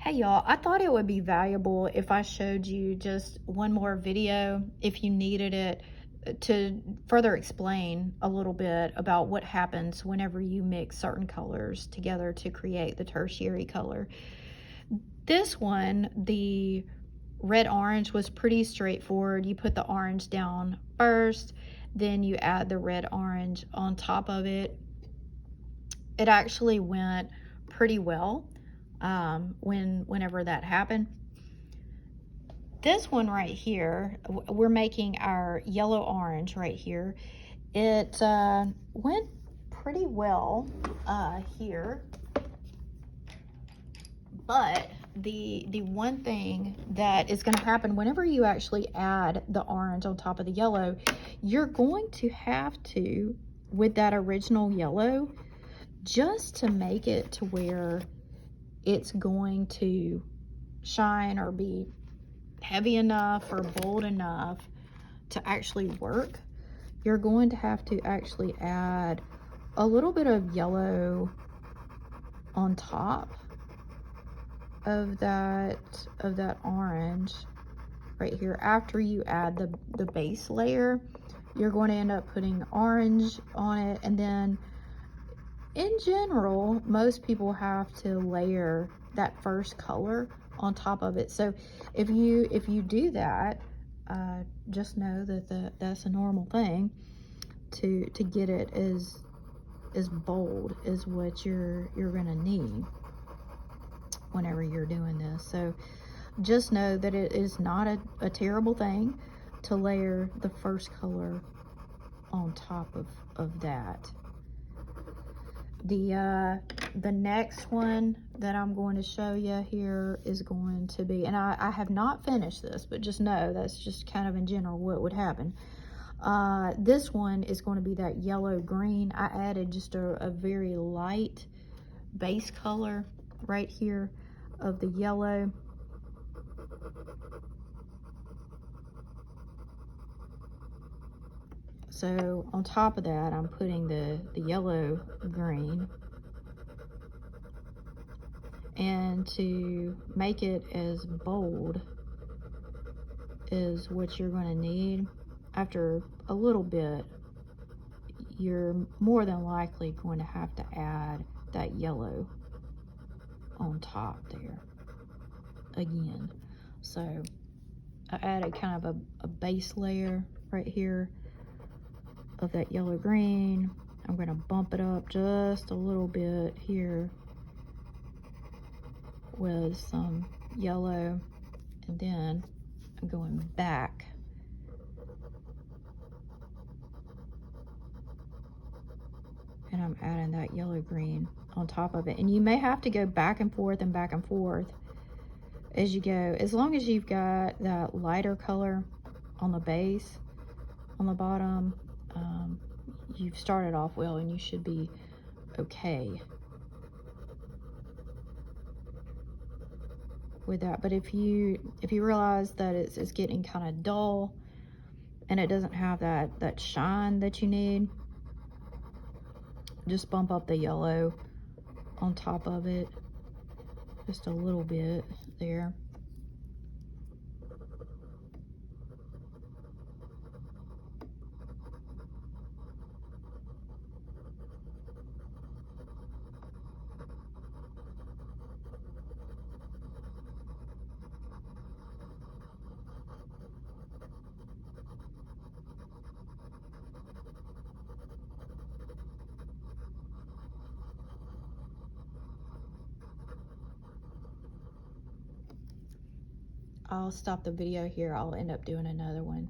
Hey y'all, I thought it would be valuable if I showed you just one more video if you needed it to further explain a little bit about what happens whenever you mix certain colors together to create the tertiary color. This one, the red orange, was pretty straightforward. You put the orange down first, then you add the red orange on top of it. It actually went pretty well whenever that happened. This one right here, we're making our yellow orange right here. It went pretty well here, but the one thing that is going to happen whenever you actually add the orange on top of the yellow, you're going to have to, with that original yellow, just to make it to where it's going to shine or be heavy enough or bold enough to actually work, you're going to have to actually add a little bit of yellow on top of that orange right here. After you add the base layer, you're going to end up putting orange on it, and then in general most people have to layer that first color on top of it. So if you do that, just know that that's a normal thing to get it as bold as what you're gonna need whenever you're doing this. So just know that it is not a terrible thing to layer the first color on top of that. The next one that I'm going to show you here is going to be, and I have not finished this, but just know that's just kind of in general what would happen. This one is going to be that yellow green. I added just a very light base color right here of the yellow. So on top of that, I'm putting the yellow green. And to make it as bold as what you're going to need, after a little bit, you're more than likely going to have to add that yellow on top there again. So I added kind of a base layer right here of that yellow green. I'm going to bump it up just a little bit here with some yellow, and then I'm going back and I'm adding that yellow green on top of it. And you may have to go back and forth and back and forth as you go, as long as you've got that lighter color on the base on the bottom. You've started off well and you should be okay with that. But if you realize that it's getting kind of dull and it doesn't have that shine that you need, just bump up the yellow on top of it just a little bit there. I'll stop the video here. I'll end up doing another one.